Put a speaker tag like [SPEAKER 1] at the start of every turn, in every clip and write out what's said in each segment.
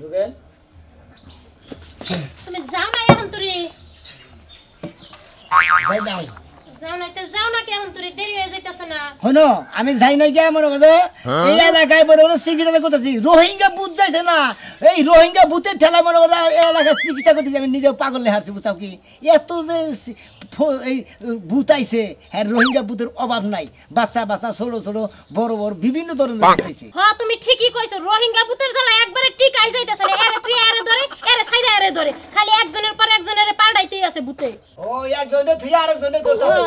[SPEAKER 1] ঢুকেন
[SPEAKER 2] তুমি যাও না এখন তুই
[SPEAKER 1] যাই নাই
[SPEAKER 2] যাও না কেমন তুই দেরি হয়ে যাইতাছে না
[SPEAKER 1] হনো আমি যাই নাই কে মনে করো এই এলাকায় বড় বড় চিকিৎসা করতেছি রোহিঙ্গা ভূত যাইছে না এই রোহিঙ্গা ভূতের ঠেলা মনে করো এই এলাকায় চিকিৎসা করতেছি আমি নিজেও পাগল হারছি বুঝাও কি এত যে এই ভূত আইছে হ্যাঁ রোহিঙ্গা ভূতের অভাব নাই বাচ্চা বাচ্চা ছোট ছোট বড় বড় বিভিন্ন ধরনের ভূত আইছে
[SPEAKER 2] হ্যাঁ তুমি ঠিকই কইছো রোহিঙ্গা ভূতের জ্বালা একবারে টিকাই যাইতাছে না এরে তুই এরে ধরে এরে সাইডে এরে ধরে খালি একজনের পর একজনের পাল্টাইতেই আছে ভূতে
[SPEAKER 1] ও একজনে তুই আরেকজনে ধরতাছে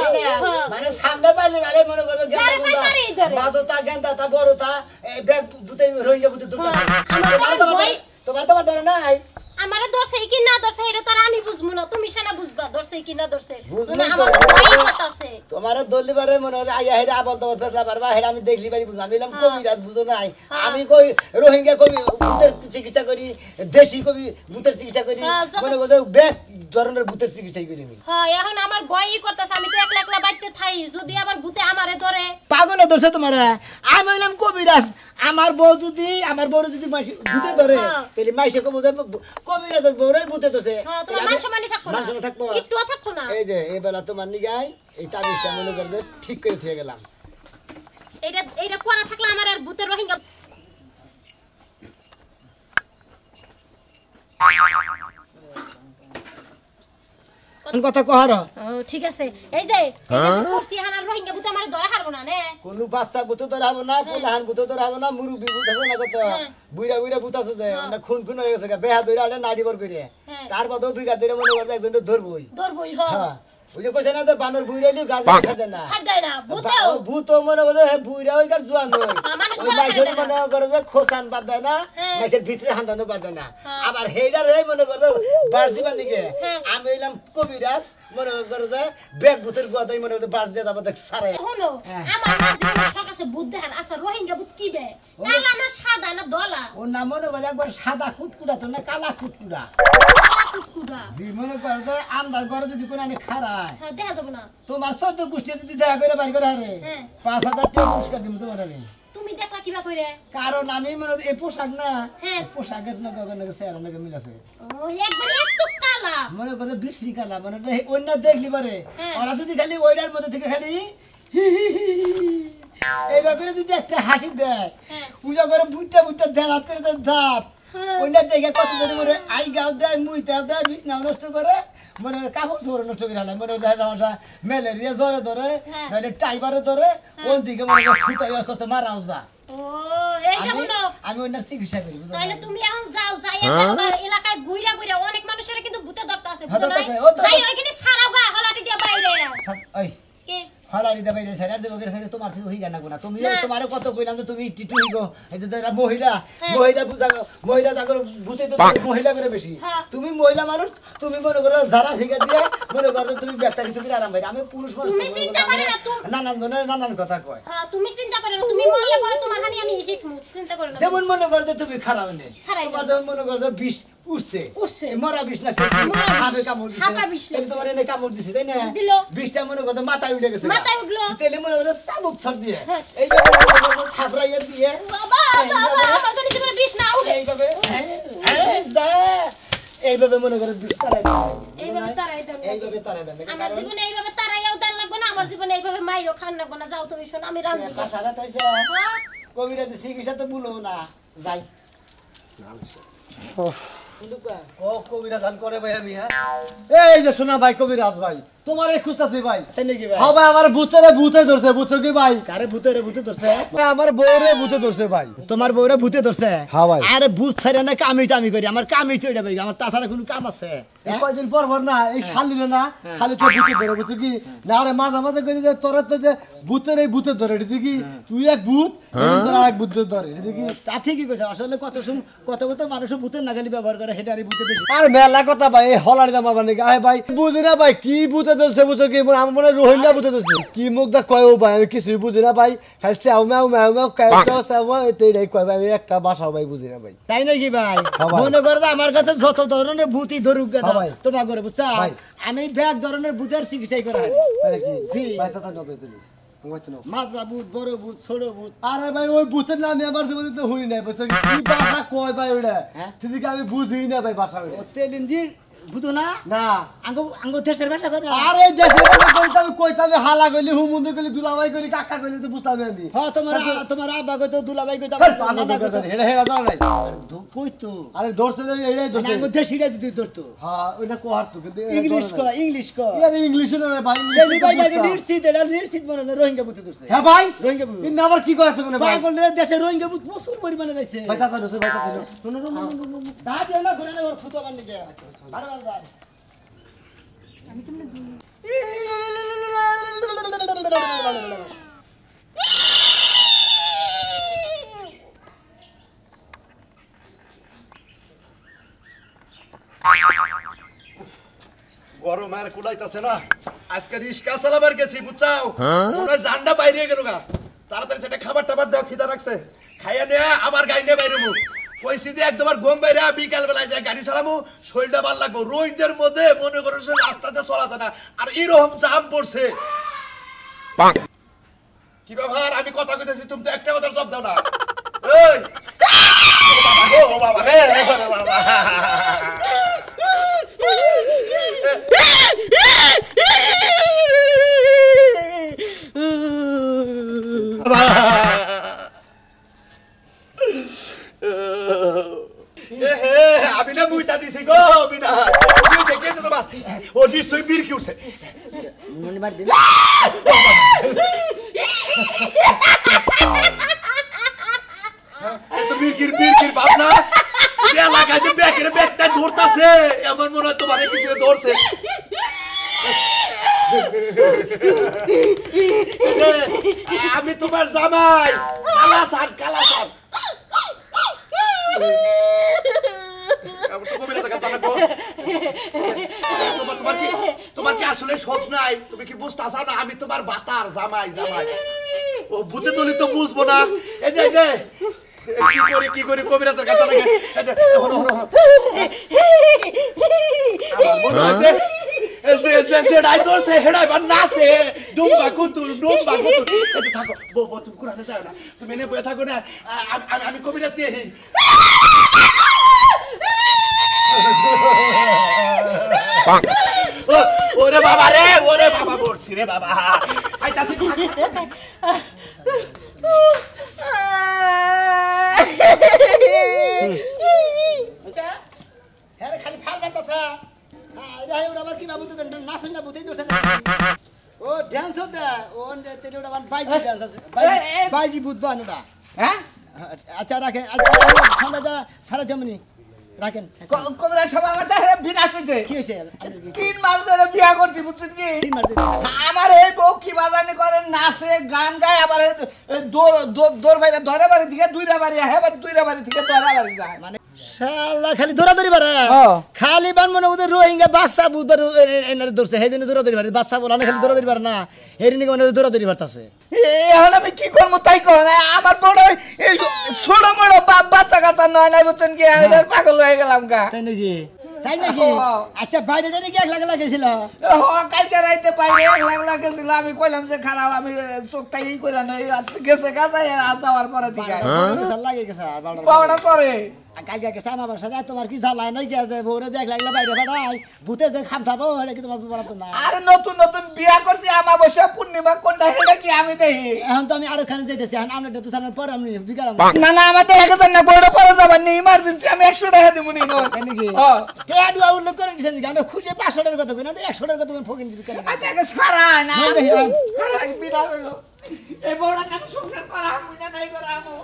[SPEAKER 1] মানে সামনে পাইলে মানে মনে করো গেন্দা মাঝোতা গেন্দাটা বড়টা এই ব্যাগ ভূতে রোহিঙ্গা ভূতে ধরতাছে তোমার ধরে নাই
[SPEAKER 2] আমারে দর্শে কি না দর্শে এটা তো আমি বুঝমু না তুমি সেনা বুঝবা দর্শে কি না দর্শে
[SPEAKER 1] বুঝলে
[SPEAKER 2] আমার ভয় করতেছে
[SPEAKER 1] তোমারে দললি পারে মনে হয় আইয়া হেরা আবল তোমার ফেসলা পারবা হেরা আমি দেখলি পারি বুঝলাম আমি বললাম কবিরাজ বুঝো নাই আমি কই রোহিঙ্গা কবি ভূতের চিকিৎসা করি দেশি কবি ভূতের চিকিৎসা করি মনে করো ব্যাগ ধরনের ভূতের চিকিৎসা করি আমি
[SPEAKER 2] হ্যাঁ এখন আমার ভয়ই করতেছে আমি তো একলা একলা বাইতে থাই যদি আবার ভূতে আমারে ধরে
[SPEAKER 1] পাগলে ধরছে তোমারে আমি বললাম কবিরাজ আমার বউ যদি ভূতে ধরে তাহলে মাইসে কবো কবিরাজের বউরাই ভূতে ধরছে
[SPEAKER 2] তোমার মানসম্মানই থাকবো না একটুও থাকবো না
[SPEAKER 1] এই যে এই বেলা তোমার নিগাই এই তাবিজটা মনে করে ঠিক করে দিয়ে গেলাম
[SPEAKER 2] এইটা পড়া থাকলে আমার আর ভূতের রোহিঙ্গা
[SPEAKER 1] কথা কহার
[SPEAKER 2] ঠিক আছে এই যে করছি আমার রোহিঙ্গা ভূতে আমার ধরা হারবো না নে
[SPEAKER 1] কোন বাচ্চা ভূতে ধরা হবে না পোলাহান ভূতে ধরা হবে না মুরুবি ভূত আছে না কত বুইড়া বুইড়া ভূত আছে যে খুন খুন হয়ে গেছে বেহা ধরে আলে নাড়ি বর করে তার বাদেও বিঘা ধরে মনে করতে একজন ধরবই হ্যাঁ ওই যে কইছে না তো বানর বুইড়াইলি গাছ ছাড় দেয় না ভূত মনে করে বুইড়া ওই কার জোয়ান ওই মাইসের মনে করে যে খোসান বাদ দেয় না মাইসের ভিতরে হান্দানো বাদ দেয় না আবার হেইডার এই মনে করে বাস দিবার নিকে আমি হইলাম কবিরাজ মনে করে যে ব্যাগ ভূতের গোয়াদাই মনে করে বাস দিয়ে যাবো দেখ সারে
[SPEAKER 2] হলো আমার জীবনে শখ আছে ভূত দেখান আচ্ছা রোহিঙ্গা ভূত কি বে কালা না সাদা না দলা
[SPEAKER 1] ও না মনে করে একবার সাদা কুটকুড়া তো না কালা কুটকুড়া জি মনে করে তো আন্দার ঘরে যদি কোনো আনি খারায়
[SPEAKER 2] দেখা যাবো না
[SPEAKER 1] তোমার 14 গোষ্ঠী যদি দেখা করে বাড়ি করে হারে 5000 টাকা পুরস্কার দিব তোমার আমি
[SPEAKER 2] তুমি দেখা কিবা কইরে
[SPEAKER 1] কারণ আমি মনে এই পোশাক না পোশাকের নগর চেহারা নাকি মিল আছে
[SPEAKER 2] ও একবার এত কালা
[SPEAKER 1] মনে করে বিশ্রী কালা মনে অন্য দেখলি পারে ওরা যদি খালি ওইটার মধ্যে থেকে খালি এইবার করে যদি একটা হাসি দেয় পূজা করে বুটটা দেয় হাত করে দাঁত ওইটা দেখে কত যদি মনে আই গাও দেয় মুইটাও দেয় বিছনা নষ্ট করে মনে কাপড় চোপড় নষ্ট করে হালে মনে সমস্যা ম্যালেরিয়া জ্বরে ধরে নাহলে টাইফারে ধরে ওই দিকে মনে ফুটাই আস্তে আস্তে মারা যা আমি ওনার চিকিৎসা করি
[SPEAKER 2] তাহলে তুমি এখন যাও যাই এলাকায় ঘুইরা ঘুইরা অনেক মানুষের কিন্তু ভূতে ধরতে আছে যাই ওইখানে সারা গা হলাটি দিয়ে বাইরে
[SPEAKER 1] ওই হলাড়ি দে বাইরে সারা দেব করে সারা তোমার থেকে হই গানা গোনা তুমি তোমারে কত কইলাম যে তুমি টিটু হইগো এই যে যারা মহিলা মহিলা জাগর ভূতে তো মহিলা করে বেশি তুমি মহিলা মানুষ তুমি মনে করো যারা ফিগা দিয়ে মনে করো তুমি ব্যক্তি কিছু করে আরাম ভাই আমি পুরুষ মানুষ
[SPEAKER 2] তুমি চিন্তা করে না
[SPEAKER 1] নানান কথা কয়
[SPEAKER 2] হ্যাঁ তুমি চিন্তা করে না তুমি মরলে পরে তোমার হানি আমি হিকমু চিন্তা করে না
[SPEAKER 1] যেমন মনে করতে তুমি খারাপ নেই তোমার যেমন মনে করতে বিষ উঠছে মরা বিষ লাগছে হাবে কামড় দিছে এই তোমার এনে কামড় দিছে তাই না বিষটা মনে করতে মাথায় উঠে গেছে
[SPEAKER 2] মাথায় উঠলো
[SPEAKER 1] তেলে মনে করতে চাবুক ছড় দিয়ে এই যে থাপড়াইয়া দিয়ে
[SPEAKER 2] বাবা আমার তো নিজে বিষ না উঠে
[SPEAKER 1] এইভাবে এইভাবে মনে করে বিষ তারাই এইভাবে তারাই দেন
[SPEAKER 2] আমার জীবনে এইভাবে তারাইয়াও দেন লাগবে না আমার জীবনে এইভাবে মাইরও খান লাগবে না যাও তুমি শোন আমি রাঁধবো
[SPEAKER 1] কাছাড়া তো হইছে কবিরাজ চিকিৎসা তো বলবো না যাই
[SPEAKER 3] ও কবিরাজ আন করে ভাই আমি হ্যাঁ এই যে শোনা ভাই কবিরাজ ভাই তোমার এই খুঁজতাছি ভাই
[SPEAKER 1] তাই নাকি ভাই
[SPEAKER 3] হ্যাঁ ভাই আমার ভূতে ধরছে বুঝছো কি ভাই
[SPEAKER 1] কারে ভূতে ধরছে
[SPEAKER 3] ভাই আমার বউরে ভূতে ধরছে ভাই
[SPEAKER 1] তোমার বউরে ভূতে ধরছে
[SPEAKER 3] হ্যাঁ ভাই
[SPEAKER 1] আরে ভূত ছাড়া না কামি করি আমার কামি তো এটা ভাই আমার তাছাড়া কোনো কাম আছে
[SPEAKER 3] কয়দিন পর না এই শালিলে না খালি তো ভূতে ধরে বুঝছো কি না আরে মাঝে কই যে তোরা তো যে ভূতে ধরে এটা কি তুই এক ভূত তোরা এক ভূত ধরে এটা কি
[SPEAKER 1] তা ঠিকই কইছ আসলে কত মানুষ ভূতের নাগালি ব্যবহার করে হেডারি ভূতে বেশি
[SPEAKER 3] আর মেলা কথা ভাই এই হলারি দাম মানে আয় ভাই বুঝি না ভাই কি ভূতে ধরছে বুঝছো কি আমার মনে রোহিঙ্গা ভূতে ধরছে কি মুখ দা কয়ও ভাই আমি কিছুই বুঝি না ভাই খালি চাও ম্যাও এটাই কয় ভাই একটা বাসাও ভাই বুঝি না ভাই
[SPEAKER 1] তাই নাকি ভাই মনে করো আমার কাছে যত ধরনের ভূতই ধরুক তোমার করে বুঝছো আমি ব্যাগ ধরনের ভূতের চিকিৎসাই করা হয়
[SPEAKER 3] কি জি ভাই তা নকই তুলি
[SPEAKER 1] মাজরা ভূত বড় ভূত ছোট ভূত
[SPEAKER 3] আরে ভাই ওই ভূতের নামে আমার জীবনে তো শুনি নাই বুঝছো কি ভাষা কয় ভাই ওটা ঠিক আমি বুঝি না ভাই ভাষা ওটা
[SPEAKER 1] ও তেলিন্দির ভূত না
[SPEAKER 3] না
[SPEAKER 1] আঙ্গ দেশের ভাষা কয় না
[SPEAKER 3] আরে দেশের ভাষা কইতাম কইতাম হালা কইলি হুমুন্দ কইলি দুলাভাই কইলি কাকা কইলি তো বুঝতাম আমি
[SPEAKER 1] হ্যাঁ তোমার আব্বা কইতো দুলাভাই কইতো
[SPEAKER 3] হেডা হেডা দাও নাই
[SPEAKER 1] কইতো
[SPEAKER 3] আরে দর্শক এইটাই দর্শক
[SPEAKER 1] আঙ্গ দেশিরা যদি ধরতো
[SPEAKER 3] হ্যাঁ ওইটা কোহার তো কিন্তু
[SPEAKER 1] ইংলিশ ক
[SPEAKER 3] আরে ইংলিশ না রে ভাই
[SPEAKER 1] ভাই নিশ্চিত মনে না রোহিঙ্গা ভূত ধরছে
[SPEAKER 3] হ্যাঁ ভাই
[SPEAKER 1] রোহিঙ্গা ভূত
[SPEAKER 3] ইন আবার কি কয় তুমি ভাই
[SPEAKER 1] পাগল দেশে রোহিঙ্গা ভূত প্রচুর পরিমাণে রয়েছে
[SPEAKER 3] ভাই তাতা রসে ভাই তাতা
[SPEAKER 1] দা দিও না ঘুরে না ওর ফুটো বান নিতে বারবার দা
[SPEAKER 4] গরম আর কুলাইতাছে না আজকে রিস্কা চালাবার গেছি বুঝছাও মনে হয় জানটা বাইরে গেল গা তাড়াতাড়ি সেটা খাবার টাবার দাও খিদা রাখছে খাইয়া নে আবার গাড়ি নিয়ে বাইরে মু কইছি যে একদম গম বাইরে বিকাল বেলায় যায় গাড়ি চালামু শরীরটা ভালো লাগবো রোহিতদের মধ্যে মনে করো সে রাস্তাতে চলাতে না আর এরকম জাম পড়ছে কি ব্যাপার আমি কথা কইতেছি তুমি তো একটা কথার জবাব দাও না এই ও বাবা রে বাবা আমি না মুইতা দিছি গো বিনা কিছে কিছে তোমার ও নিশ্চয়ই বীর কি উঠছে
[SPEAKER 1] মনে মার দিল
[SPEAKER 4] তো বীর বাপ না এলাকা যে ব্যাগটা ধরতাছে আমার মনে হয় তোমার কিছু ধরছে আমি তোমার জামাই কালাসান তোমার কি আসলে শোধ নাই তুমি কি বুঝতে আসা না আমি তোমার বাতার জামাই ও ভূতে তলি তো বুঝবো না এই যে কি করি কবিরাজের কথা লাগে তুমি এনে বয়ে থাকো না আমি কবিরাজ ওরে বাবা বলছি রে বাবা
[SPEAKER 1] খালি ফাল বাড়তাছে আবার কি বাবু তো নাচন না বুঝেই দোষ ও ড্যান্স হতে ও তেলে ওটা বাইজি ড্যান্স আছে বাইজি বুধ বানুটা হ্যাঁ আচ্ছা রাখেন সন্ধ্যা সারা জমনি রাখেন
[SPEAKER 5] কবিরা সবাই আমার তাহলে বিনাশ হইছে
[SPEAKER 1] কি হইছে
[SPEAKER 5] 3 মাস ধরে বিয়া করছি বুঝছেন কি
[SPEAKER 1] 3 মাস ধরে
[SPEAKER 5] আমার এই বউ কি বাজানি করে নাচে গান গায় আবার দৌড় বাইরে ধরে বাড়ি থেকে দুইরা বাড়ি হেবার দুইরা বাড়ি থেকে ধরা বাড়ি যায় মানে
[SPEAKER 1] শালা খালি দৌড়াদৌড়ি পারে খালি বান মনে ওদের রোহিঙ্গা বাচ্চা বুধবার এনারে ধরছে হেদিন দৌড়াদৌড়ি পারে বাচ্চা বলা না খালি দৌড়াদৌড়ি পারে না এরিনি মানে দৌড়াদৌড়ি পারতাছে
[SPEAKER 5] এখন আমি কি করবো তাই কর আমার বড় এই ছোট বড় বাচ্চা কাচ্চা নয় না বুঝছেন কি আমি পাগল হয়ে গেলাম গা
[SPEAKER 1] তাই নাকি আচ্ছা বাইরে নাকি একলা গেছিল
[SPEAKER 5] কালকে রাইতে বাইরে একলা গেছিল আমি কইলাম যে খারাপ আমি চোখটা এই করে নই গেছে গাছা যাওয়ার পরে দিকে
[SPEAKER 1] লাগে গেছে
[SPEAKER 5] বারোটার পরে
[SPEAKER 1] কালকে গেছে আমার বাসায় তোমার কি জ্বালায় নাই গেছে বউরে দেখলা বাইরে ফাটাই ভূতে যে খামছাবো এটা কি তোমার বলা তো না
[SPEAKER 5] আরে নতুন বিয়া করছি আমাবস্যা পূর্ণিমা কোনটা হেডা কি আমি দেখি
[SPEAKER 1] এখন তো আমি আরো খানে যাইতেছি এখন আমরা তো সামনে পরে আমি বিকাল
[SPEAKER 5] না আমার টাকা গেছেন না বড় পরে যাবার নি ইমার্জেন্সি আমি 100 টাকা দিব নি
[SPEAKER 1] নাকি টেডু উল্লেখ করে দিছেন আমরা খুশি 500 টাকার কথা কই না 100 টাকার কথা ফকিন দিবি
[SPEAKER 5] আচ্ছা আগে সারা না এই বিড়া এই বড় নাম সংসার করা আমি না নাই করা আমো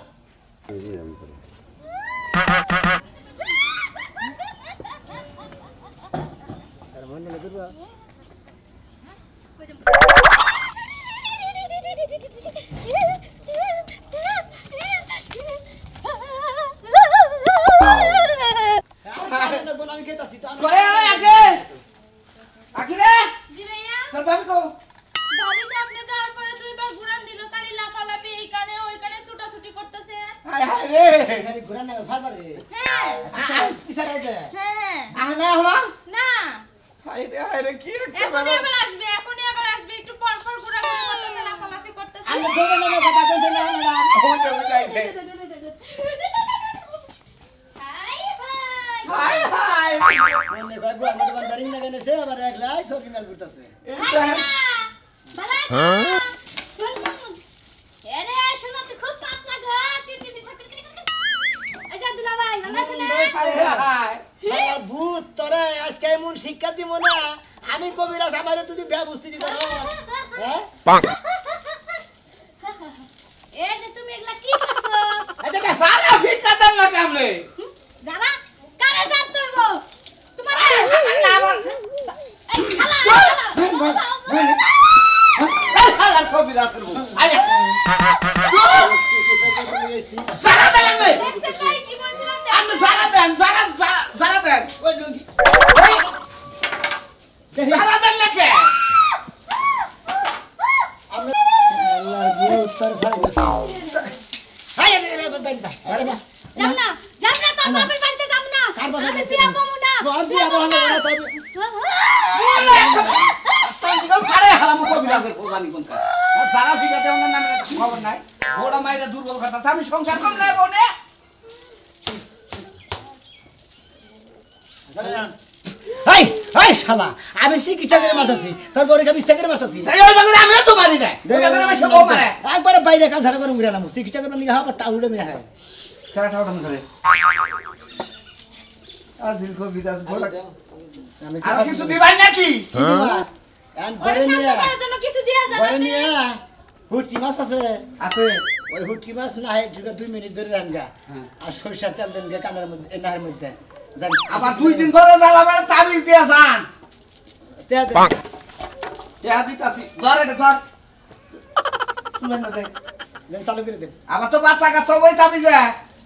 [SPEAKER 2] এখনই আবার আসবে একটু পর পর ঘোরাঘুরি করতেছে লাফালাফি করতেছে
[SPEAKER 1] আমি ধোবে না কথা কইতে না ম্যাডাম
[SPEAKER 5] হইছে হাই হাই
[SPEAKER 1] এনে কই গো আমাদের বান্দারিং না কেন সে আবার একলাই সকিনাল করতেছে
[SPEAKER 2] এরে শোনো তো খুব পাতলা গো টিটি সাকর এই যা দুলা ভাই ভালো আছে না
[SPEAKER 5] হাই হাই
[SPEAKER 1] শালা ভূত তোরা আজকে এমন শিক্ষা দিব না আমি কবিরাজ আমারে তুই ব্যবস্থিতি করো হ্যাঁ
[SPEAKER 2] এই যে তুমি এগুলা কি করছো
[SPEAKER 1] এটা
[SPEAKER 5] সারা ভিক্ষা দেন না কামলে
[SPEAKER 2] যারা কারে জাত দেব তোমার
[SPEAKER 5] না আমার
[SPEAKER 2] এই খালা
[SPEAKER 5] হালা কবিরাজ করব আয়া সারা দেন না
[SPEAKER 2] দেখছেন ভাই কি বলছিলাম
[SPEAKER 5] আমি সারা দেন সারা দেন
[SPEAKER 1] ওই লুঙ্গি
[SPEAKER 5] সারা দেন না কে
[SPEAKER 1] আল্লাহর ভূত তোর সারা গেছে হাই রে বান্দা আরে না
[SPEAKER 2] যাও না তোর বাপের বাড়িতে যাব না
[SPEAKER 1] কার বাপের
[SPEAKER 2] আমি
[SPEAKER 1] বাড়িতে
[SPEAKER 2] বিয়া পাবো না
[SPEAKER 1] আমি বিয়া পাবো না
[SPEAKER 5] শান্তিগম কারে হালামু কবিরাজের প্রধানি কোন কা সারা ভিক্ষাতে ওনার নামে খবর নাই ওড়া মাইরা দুর্বল কথা আমি সংসার করব না বনে
[SPEAKER 1] হাই হাই শালা আমি চিকিৎসা করে মারতাছি তারপরে আমি চিকিৎসা করে মারতাছি
[SPEAKER 5] তাই ওই বাগরে আমিও তো মারি না ওই বাগরে আমি সব মারে
[SPEAKER 1] একবারে বাইরে কান ছাড়া করে মুড়ালাম চিকিৎসা করে নিয়ে হাবা টাউডে নিয়ে হয়
[SPEAKER 5] কারা ঠাউটা ধরে আজিল কবিরাজ গোলা
[SPEAKER 1] আমি
[SPEAKER 5] আর কিছু দিবাই নাকি
[SPEAKER 1] এন
[SPEAKER 2] ওরে
[SPEAKER 1] পরে
[SPEAKER 2] শান্ত
[SPEAKER 1] নিয়ে
[SPEAKER 2] করার জন্য কিছু দিয়া
[SPEAKER 1] পরে
[SPEAKER 2] যাবে
[SPEAKER 1] নিয়ে হুটকি মাছ আছে
[SPEAKER 5] আছে
[SPEAKER 1] ওই হুটকি মাছ না হয় 2 মিনিট ধরে রান্না আর সরিষার তেল দেন গে কানের মধ্যে নাহের মধ্যে জান
[SPEAKER 5] আবার 2 দিন পরে জ্বালা বেড়া তাবিজ দিয়া যান
[SPEAKER 1] তে দে
[SPEAKER 5] টিয়া দিতাছি ধর এটা ধর শুনেন না দেখ
[SPEAKER 1] দেন চালু করে দেন
[SPEAKER 5] আবার তো বাচ্চা কাচ্চা সবাই তাবিজে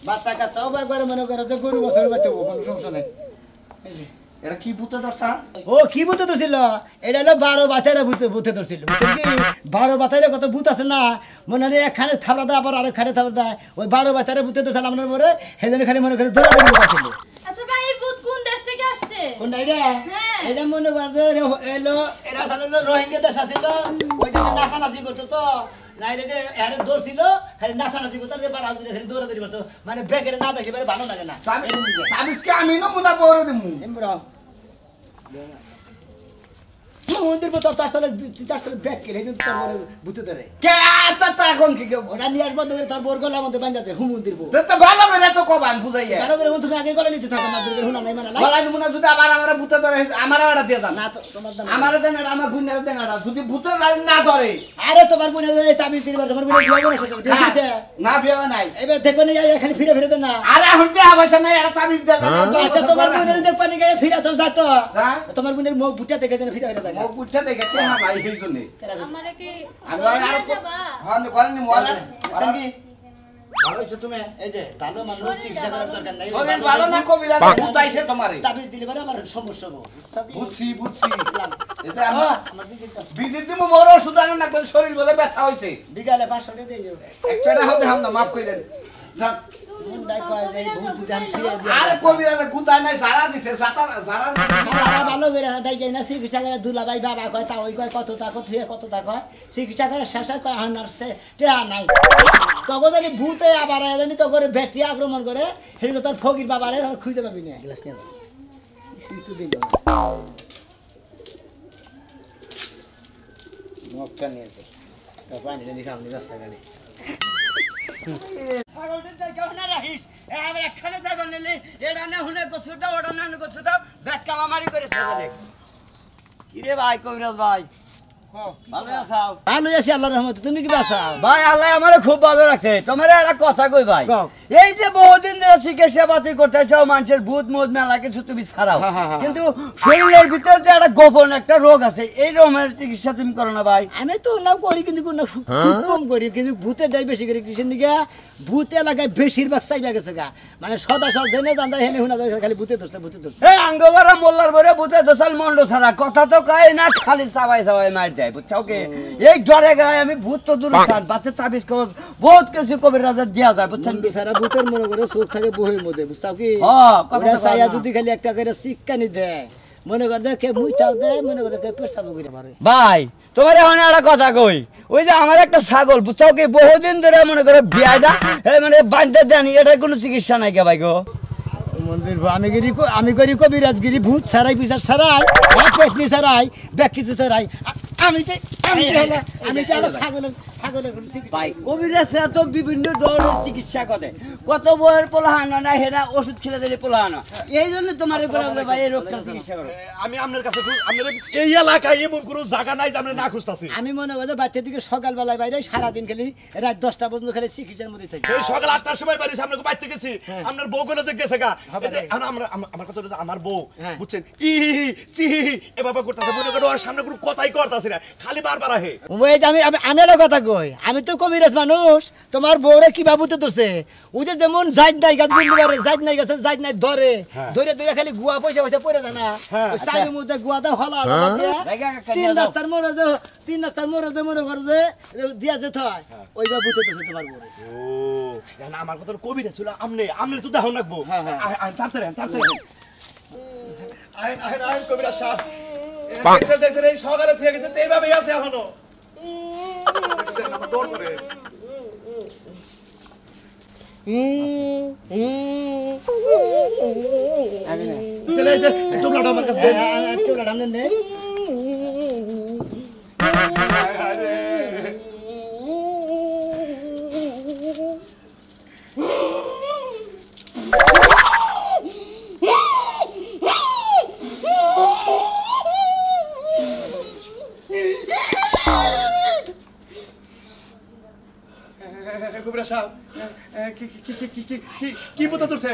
[SPEAKER 1] বাচ্চা কাচ্চা একবারে মনে করে যে গরু বছর বাচ্চা কোনো সমস্যা নাই এই যে
[SPEAKER 5] এটা কি ভূত ধরছা
[SPEAKER 1] ও কি ভূতে ধরছিল এটা হলো 12 বাতাইরা ভূতে ধরছিল বুঝছেন কি 12 বাতাইরা কত ভূত আছে না মনে হয় একখানে থাবড়া দেয় আবার আরেকখানে থাবড়া দেয় ওই 12 বাতাইরা ভূতে ধরছিল আপনার পরে সেদিন খালি মনে করে ধরা ধরে ছিল
[SPEAKER 2] আচ্ছা ভাই এই ভূত কোন দেশ থেকে আসছে
[SPEAKER 1] কোনটা এটা
[SPEAKER 2] হ্যাঁ।
[SPEAKER 1] এটা মনে করে যে এলো এরা জানলো রোহিঙ্গা দেশ আছিল ওই দেশে নাচানাচি করতো তো নাই রে এর দৌড় ছিল খালি নাচানাচি করতো আর বার হাজুরে খালি দৌড়াদৌড়ি করতো মানে বেকের না দেখি ভালো লাগে না
[SPEAKER 5] তাবিজ কি আমি নমুনা বড় দিমু
[SPEAKER 1] এমরা মন্দির তো তার সালে ব্যাক করে কিন্তু তোর মনে ভূতে ধরে
[SPEAKER 5] কে তা এখন কি
[SPEAKER 1] ওরা নিয়ে আসবো তো তোর বোর গলার মধ্যে বাঁধা দে মন্দির বো
[SPEAKER 5] তো ভালো করে তো কবান বুঝাইয়া
[SPEAKER 1] ভালো করে তুমি আগে গলা নিতে থাকো না দুর্গের হুনা নাই মানে
[SPEAKER 5] বলা দিমু না যদি আবার আমার ভূতে ধরে আমার ওটা দিয়ে দাও
[SPEAKER 1] না তো তোমার দাম
[SPEAKER 5] আমার দেন এটা আমার বুনের দেন এটা যদি ভূতে না ধরে
[SPEAKER 1] আরে তোমার বোনের এই তাবিজ দিবার তোমার বোনের বিয়ে বলে সেটা দিছে
[SPEAKER 5] না বিয়ে নাই
[SPEAKER 1] এবার দেখবে না খালি ফিরে ফিরে দেন না
[SPEAKER 5] আরে এখন টাকা পয়সা নাই এটা তাবিজ দিয়ে দাও
[SPEAKER 1] আচ্ছা তোমার বোনের দেখবে না গায়ে ফিরে তো যাতো
[SPEAKER 5] যা।
[SPEAKER 1] তোমার বোনের মুখ বুটা দেখে দেন ফিরে ফিরে দেন
[SPEAKER 5] মুখ বুঝতে দেখে টাকা নাই এই জন্য
[SPEAKER 2] আমারে কি
[SPEAKER 5] আমি
[SPEAKER 2] নিয়ে যাবা
[SPEAKER 5] হন করেনি মরা
[SPEAKER 1] সঙ্গী ভালো হইছো তুমি এই যে ভালো মানুষ চিকিৎসা করার দরকার নাই
[SPEAKER 5] শরীর ভালো না কবিরাজ ভূত আইছে তোমারে
[SPEAKER 1] তাবিজ দিলে পরে আমার সমস্যা হবে
[SPEAKER 5] বুঝছি এটা
[SPEAKER 1] আমার
[SPEAKER 5] আমার
[SPEAKER 1] বিজিটা
[SPEAKER 5] বিদ্যুৎ দিমু বড় সুদান না করে শরীর বলে ব্যথা হইছে
[SPEAKER 1] বিকালে 500 টাকা দিয়ে যাবে
[SPEAKER 5] একটা হতে হাম না মাফ কইলেন যান
[SPEAKER 1] মুন্ডাই কয় যে ভূত যদি আমি ফিরে দিই
[SPEAKER 5] আরে কবিরাজ গুতাই নাই সারা দিছে যারা
[SPEAKER 1] তারা ভালো করে ডাইকে না চিকিৎসা করে দুলাভাই বাবা কয় তা ওই কয় কত তা কত তা কয় চিকিৎসা করে শেষ কয় নার্সে টেয়া নাই তখন জানি ভূতে আবার জানি তো করে ব্যাটারি আক্রমণ করে সেগুলো তোর ফকির বাবারে আর খুঁজে পাবি না গ্লাস নিয়ে তো দিল মক্কা নিয়ে পানিটা দিয়ে খাওনি রাস্তা গাড়ি
[SPEAKER 6] ছাগলটা দেখাও না রাহিস এবার একখানে যাইবার নিলে এটা না হুনে গোছুটা ওটা না গোছুটা ব্যাট কামামারি করে ছাগলে কিরে ভাই কবিরাজ ভাই ভালো আছাও
[SPEAKER 1] ভালো আছি আল্লাহর রহমতে তুমি কি বাঁচাও
[SPEAKER 6] ভাই আল্লাহ আমারে খুব ভালো রাখছে তোমার একটা কথা কই ভাই
[SPEAKER 1] কও।
[SPEAKER 6] এই যে বহুদিন ধরে চিকিৎসা পাতি করতেছ মানুষের ভূত মুদ মেলা কিছু তুমি ছাড়াও
[SPEAKER 1] হ্যাঁ।
[SPEAKER 6] কিন্তু শরীরের ভিতর যে একটা গোপন একটা রোগ আছে এই রোগের চিকিৎসা তুমি করো না ভাই
[SPEAKER 1] আমি তো নাও করি কিন্তু খুব কম করি কিন্তু ভূতে দেয় বেশি করে কৃষির নিকে ভূত এলাকায় বেশিরভাগ চাইবা গেছে গা মানে সদা সব জেনে জানতে হেনে হুনা যায় খালি ভূতে ধরছে
[SPEAKER 6] এই আঙ্গবারা মোল্লার বরে ভূতে দোসাল মন্ড ছাড়া কথা তো কয় না খালি চাবাই চাবাই মার দেয় বুঝছাও কে এই ডরে গায়ে আমি ভূত তো দূর স্থান বাচ্চা তাবিজ কবজ বহুত কিছু কবির রাজা দেয়া যায় বুঝছেন
[SPEAKER 1] বন্ধু সারা ভূতের মনে করে চোখ থাকে বহির মধ্যে বুঝছাও কি
[SPEAKER 6] কথা
[SPEAKER 1] ওরা
[SPEAKER 6] তো
[SPEAKER 1] চাইয়া
[SPEAKER 6] না।
[SPEAKER 1] যদি খালি একটা করে শিক্ষানি দেয় মনে করে কে মুইটাও দেয় মনে করে কে পেশাবো করে মারে
[SPEAKER 6] ভাই তোমার এখন একটা কথা কই, ওই যে আমার একটা ছাগল বুঝছাও কি বহুদিন ধরে মনে করো বিয়াটা মানে বাঁধতে দেনি, এটার কোনো চিকিৎসা নাই কে ভাই গো?
[SPEAKER 1] মন্দির আমি করি কবিরাজগিরি, ভূত ছাড়াই, বিচার ছাড়াই, পেটনি ছাড়াই, ব্যাগ কিছু ছাড়াই। আমি ছাগলের
[SPEAKER 6] ভাই কবিরাজরা তো বিভিন্ন ধরনের চিকিৎসা করে, কত বইয়ের পোলাহানো না হেরা ওষুধ খেলে দিলে পোলাহানো, এই জন্য তোমার ভাই এই রোগটার চিকিৎসা করো।
[SPEAKER 4] আমি আপনার কাছে আপনার এই এলাকায় এমন কোনো জায়গা নাই যে আমরা না খুঁজতাছি।
[SPEAKER 1] আমি মনে করি বাচ্চা দিকে সকালবেলায় বাইরে সারাদিন খালি রাত 10টা পর্যন্ত খালি চিকিৎসার মধ্যে থাকি।
[SPEAKER 4] এই সকাল 8টার সময় বাড়ি সামনে বাইতে গেছি, আপনার বউ কোন যে গেছে গা, আমার কথা হলো আমার বউ বুঝছেন ই চি এভাবে করতেছে, মনে করো ওর সামনে কোনো কথাই করতেছি না, খালি বারবার আহে।
[SPEAKER 1] ওই যে আমি একটা কথা কই, আমি তো কবিরাজ মানুষ, তোমার বউরে কি বাবুতে দোষে, ওই যে যেমন জাইদ নাই গাছ বলতে পারে, জাইদ নাই গাছে জাইদ নাই ধরে ধরে ধরে খালি গুয়া পয়সা পয়সা পড়ে যায় না, ওই সাইডের মধ্যে গুয়াটা হলা দিয়া তিন রাস্তার মোড়ে মনে করো যে দিয়া যেত হয়, ওই বাবুতে দোষে তোমার বউরে।
[SPEAKER 4] ও না, আমার কথা কবিরা ছিল, আমনে তো দেখো রাখবো। আইন কবিরা সাহেব দেখছেন এই সকালে থেকে গেছে, এইভাবেই আছে এখনো। দৌড় করে তাহলে এই যে টোপলাটা আমার কাছে দেন।
[SPEAKER 1] টোপলাটা আমনে নে।
[SPEAKER 4] কবিরা সাহেব কি বুঝতে তোরছে?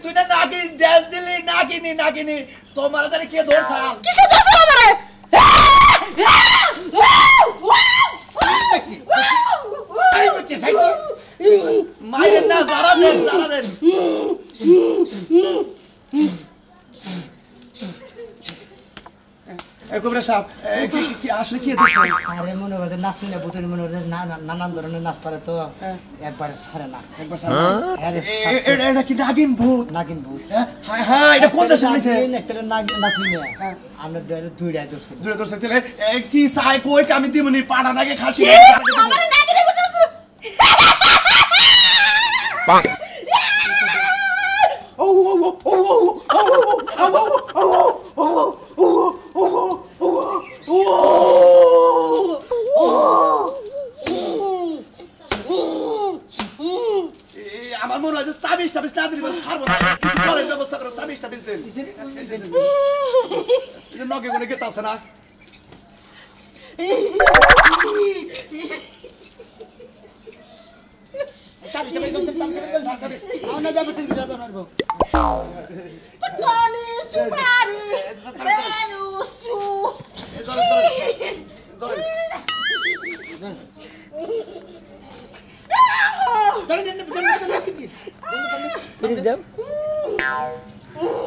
[SPEAKER 4] তুই না নাকি জেল দিলি, নাগিনি তোমার জানি কে ধরছা? মাইরেন না, যারা দেন কবিরা সাহেব আসলে কি ধরছে?
[SPEAKER 1] আরে মনে করছে নাচ শুনে ভূতের মনে করছে নানান ধরনের নাচ পারে তো একবার ছাড়ে না,
[SPEAKER 4] এটা কি নাগিন ভূত?
[SPEAKER 1] নাগিন ভূত।
[SPEAKER 4] হ্যাঁ এটা কোন দেশে হইছে?
[SPEAKER 1] একটা নাচ শুনে আমরা দুইটাই ধরছি।
[SPEAKER 4] দূরে ধরছে তাহলে কি চাই কই আমি দিমুনি পাড়া নাগে খাসি
[SPEAKER 2] আমার নাগিনের মতো
[SPEAKER 4] আমার মনে হয় যে তাবিজ না দিলে ছাড়বো না, কিছু করার ব্যবস্থা করো, তাবিজ দেন। নগে কোনে গেট আছে না?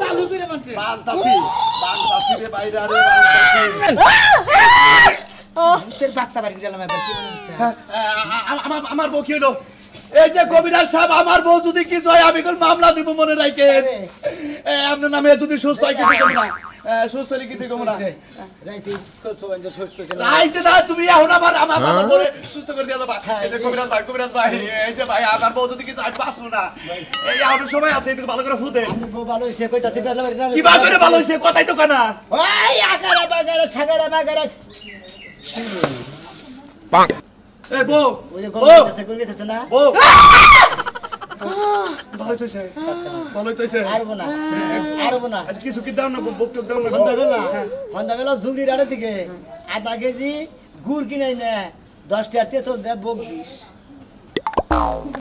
[SPEAKER 1] চালু করে মানছে
[SPEAKER 4] বানতাছি রে বাইরে রে
[SPEAKER 1] ভূতের বাচ্চা বাড়ি গেলাম এত কি মনে হচ্ছে?
[SPEAKER 4] আমার বউ কি হলো? এই যে কবিরাজ সাহেব, আমার বউ যদি কিছু হয় আমি কোন মামলা দিব মনে রাখেন। আপনার নামে যদি সুস্থ হয় কিছু না, সুস্থ হলে কিছু কম না।
[SPEAKER 1] রাইতে কোসো যে সুস্থ ছিল
[SPEAKER 4] রাইতে না, তুমি এখন আমার বলে সুস্থ করে দিয়া যাবা। এই যে কবিরাজ ভাই, এই যে ভাই আমার বউ যদি কিছু আমি বাঁচবো না, এই এখন সময় আছে, একটু ভালো করে ফুদে।
[SPEAKER 1] আমি বউ ভালো হইছে কইতাছি বেলা বাড়ি না
[SPEAKER 4] কি বা করে ভালো হইছে কথাই তো কানা।
[SPEAKER 1] ওই আগারা বাগারা সাগারা বাগারা
[SPEAKER 4] পাক এই বউ,
[SPEAKER 1] ওই যে
[SPEAKER 4] বউ,
[SPEAKER 1] কোন গেছে না
[SPEAKER 4] বউ ভালো হইছে
[SPEAKER 1] আরবো না
[SPEAKER 4] আজ কিছু কি দাও না, বুক টুক দাও না।
[SPEAKER 1] হন্দা গেল জুগড়ি রাড়ে থেকে আধা কেজি গুড় কিনাই না 10 টাকা তো দে বক দিস।